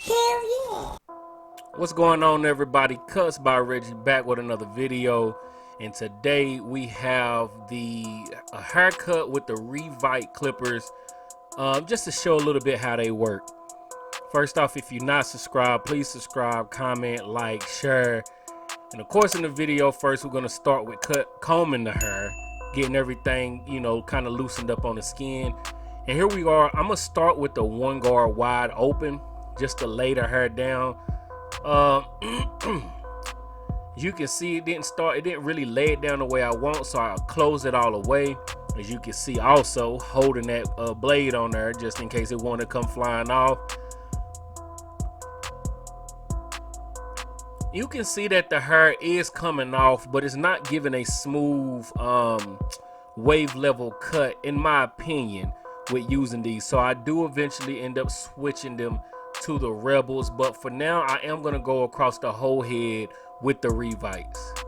Hell yeah. What's going on, everybody? Cuts by Reggie back with another video, and today we have a haircut with the reVITE clippers, just to show a little bit how they work. First off, if you're not subscribed, please subscribe, comment, like, share, and of course in the video first we're going to start with combing the hair, getting everything kind of loosened up on the skin. And here we are. I'm gonna start with the one guard wide open just to lay the hair down. You can see it didn't really lay it down the way I want, so I'll close it all away. As you can see, also holding that blade on there just in case it want to come flying off. You can see that the hair is coming off, but it's not giving a smooth wave level cut, in my opinion, with using these. So I do eventually end up switching them to the Rebels, but for now I am going to go across the whole head with the reVITEs.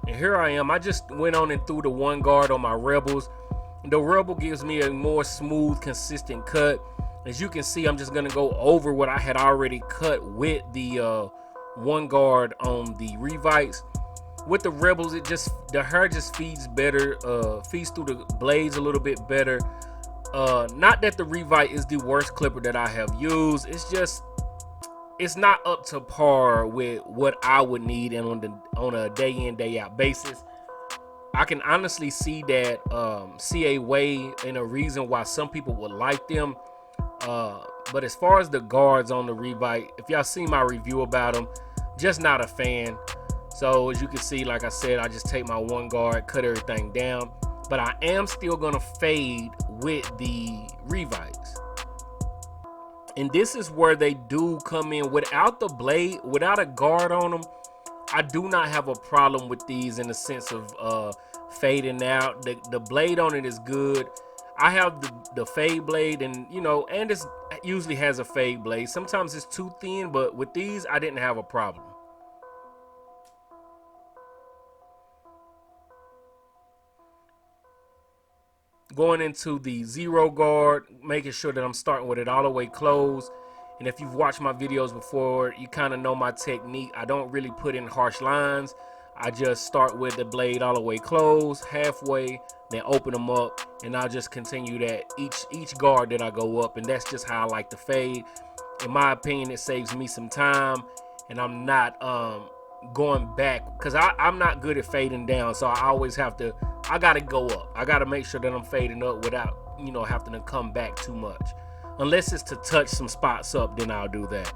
And here I am. I just went on and threw the one guard on my Rebels. The Rebel gives me a more smooth, consistent cut. As you can see, I'm just going to go over what I had already cut with the one guard on the reVITEs. With the Rebels, the hair just feeds better, feeds through the blades a little bit better. Not that the reVITE is the worst clipper that I have used. It's not up to par with what I would need and on a day in, day out basis. I can honestly see a way and a reason why some people would like them. But as far as the guards on the reVITE, if y'all seen my review about them, just not a fan. So as you can see, like I said, I just take my one guard, cut everything down. But I am still gonna fade with the reVITEs. And this is where they do come in without the blade, without a guard on them. I do not have a problem with these in the sense of fading out. The blade on it is good. I have the fade blade, and Andis usually has a fade blade. Sometimes it's too thin, but with these I didn't have a problem. Going into the zero guard, making sure that I'm starting with it all the way closed. And if you've watched my videos before, you kind of know my technique. I don't really put in harsh lines. I just start with the blade all the way closed, halfway, then open them up, and I'll just continue that each guard that I go up. And that's just how I like to fade. In my opinion, it saves me some time, and I'm not going back, because I'm not good at fading down. So I always I gotta go up. I gotta make sure that I'm fading up without having to come back too much. Unless it's to touch some spots up, then I'll do that.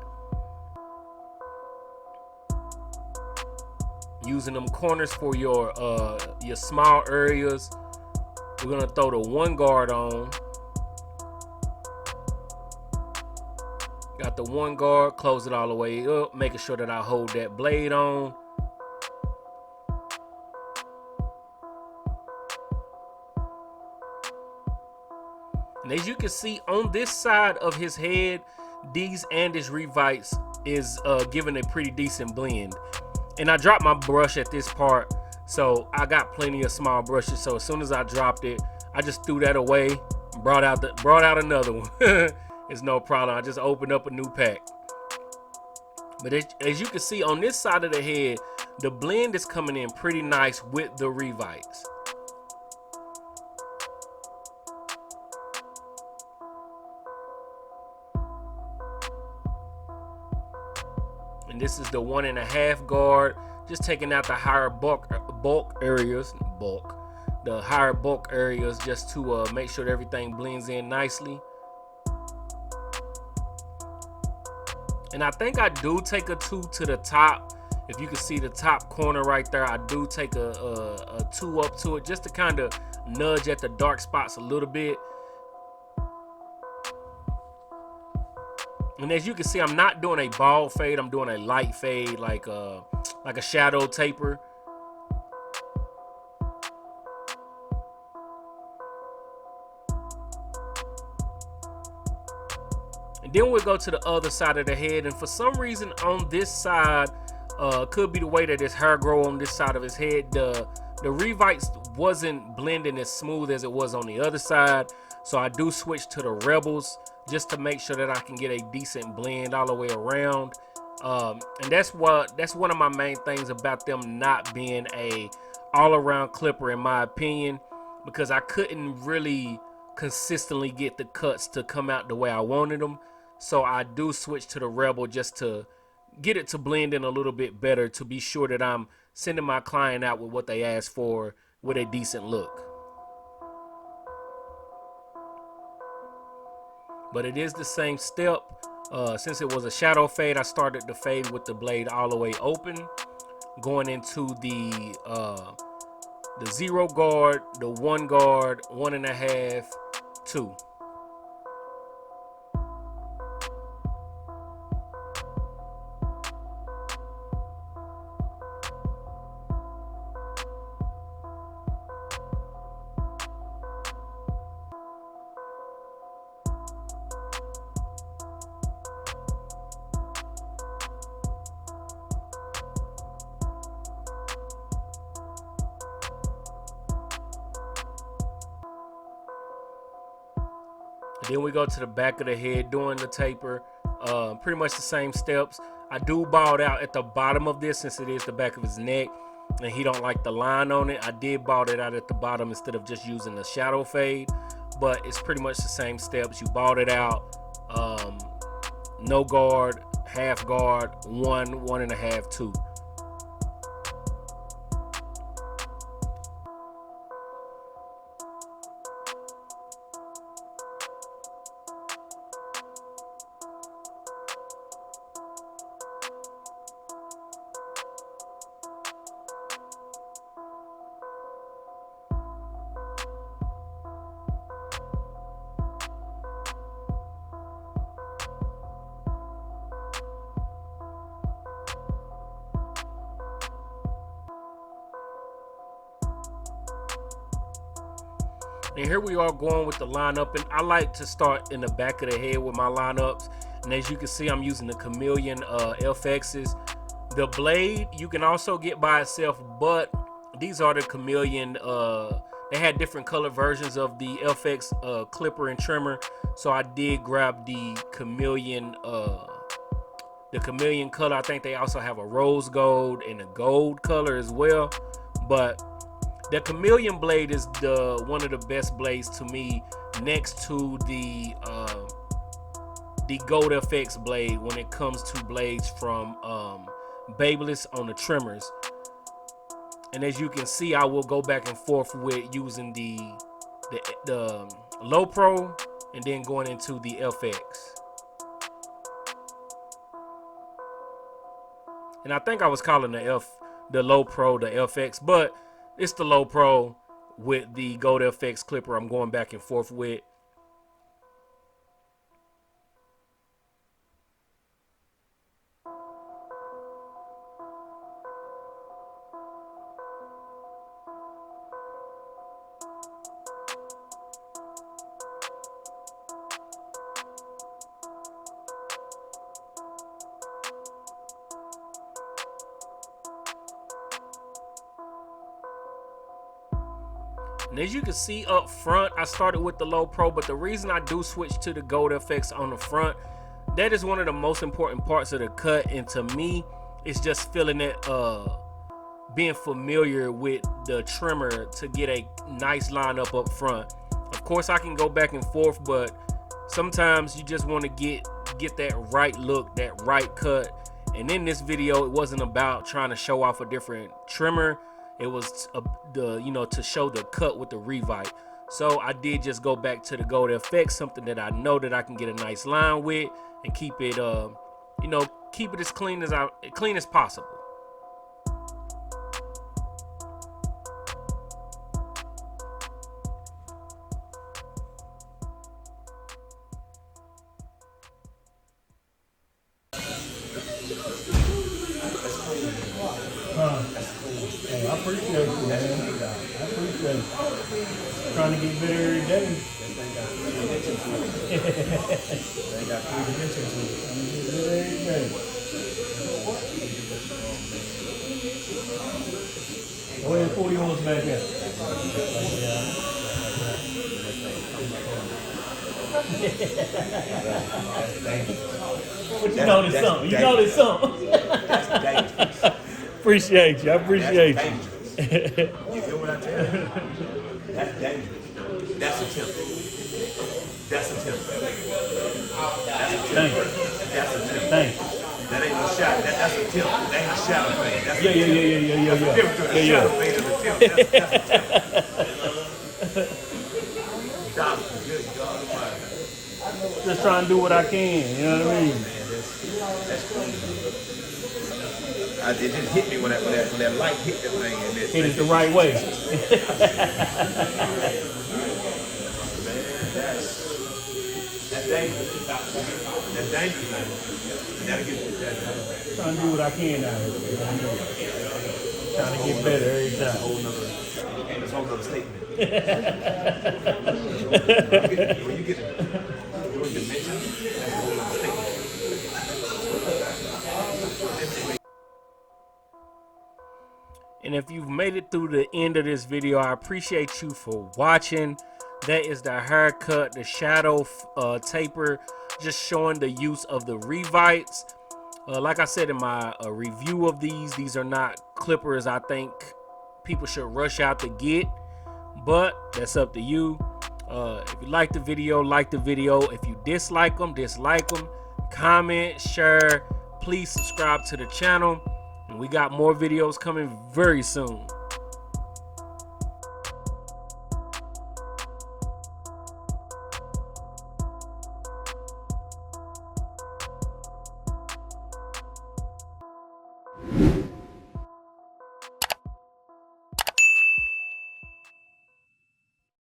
Using them corners for your small areas. We're gonna throw the one guard on. Got the one guard, close it all the way up, making sure that I hold that blade on. And as you can see on this side of his head, these Andis reVITEs is giving a pretty decent blend. And I dropped my brush at this part, so I got plenty of small brushes. So as soon as I dropped it, I just threw that away, brought out another one. It's no problem. I just opened up a new pack. But as you can see on this side of the head, the blend is coming in pretty nice with the reVITEs. And this is the 1.5 guard, just taking out the higher bulk areas, the higher bulk areas, just to make sure that everything blends in nicely. And I think I do take a 2 to the top. If you can see the top corner right there, I do take a 2 up to it, just to kind of nudge at the dark spots a little bit. And as you can see, I'm not doing a bald fade. I'm doing a light fade, like a shadow taper. And then we'll go to the other side of the head. And for some reason on this side, could be the way that his hair grow on this side of his head, the reVITE wasn't blending as smooth as it was on the other side. So I do switch to the Rebels just to make sure that I can get a decent blend all the way around. And that's one of my main things about them not being a all-around clipper, in my opinion, because I couldn't really consistently get the cuts to come out the way I wanted them. So I do switch to the Rebel just to get it to blend in a little bit better, to be sure that I'm sending my client out with what they asked for, with a decent look. But it is the same step. Since it was a shadow fade, I started the fade with the blade all the way open, going into the 0 guard, the 1 guard, 1.5, 2. Then we go to the back of the head doing the taper. Pretty much the same steps. I do bald out at the bottom of this since it is the back of his neck and he don't like the line on it. I did bald it out at the bottom instead of just using the shadow fade, but it's pretty much the same steps. You bald it out, no guard, half guard, 1, 1.5, 2. And here we are going with the lineup, and I like to start in the back of the head with my lineups. And as you can see, I'm using the Chameleon FXs. The blade you can also get by itself, but these are the Chameleon. They had different color versions of the FX clipper and trimmer, so I did grab the Chameleon color. I think they also have a rose gold and a gold color as well, but the Chameleon blade is one of the best blades to me, next to the Gold FX blade when it comes to blades from Babyliss on the trimmers. And as you can see, I will go back and forth with using the Low Pro and then going into the FX. And I think I was calling the Low Pro the FX, but it's the Low Pro with the Gold FX clipper I'm going back and forth with. And as you can see up front, I started with the Low Pro, but the reason I do switch to the Gold FX on the front, that is one of the most important parts of the cut. And to me, it's just feeling it, being familiar with the trimmer to get a nice lineup up front. Of course, I can go back and forth, but sometimes you just want to get that right look, that right cut. And in this video, it wasn't about trying to show off a different trimmer. It was to show the cut with the reVITE. So I did just go back to the Gold FX, something that I know that I can get a nice line with and keep it keep it as clean as possible. Hey, I appreciate you, man. I appreciate you. Trying to get better every day. They got 3 dimensions to it. I'm getting better every day. Go ahead and pull yours back up. But you noticed something. You noticed something. That's dangerous. Appreciate you. I appreciate That's you. dangerous. You feel what I tell you? That's dangerous. That's a temple. That's a temple. That's a temple. That's a temple. Thank you. That ain't no shot. That's a temple. That ain't a shadow thing. That's Yeah. That's a difference between a shadow thing and a temple. That's a temple. Doctor, good God Almighty. Just trying to do what I can. You know what I mean? Man, that's crazy. It just hit me when that light hit that thing. And Hit it the right way. Man, that's dangerous. That's dangerous, man. You gotta get that. Trying to do what I can out here. Trying to get better every time. That's a whole nother statement. When you get your dimension, that's a whole nother statement. And if you've made it through the end of this video, I appreciate you for watching. That is the haircut, the shadow taper, just showing the use of the reVITEs. Like I said in my review of these are not clippers I think people should rush out to get, but that's up to you. If you like the video, like the video. If you dislike them, dislike them. Comment, share. Please subscribe to the channel. And we got more videos coming very soon.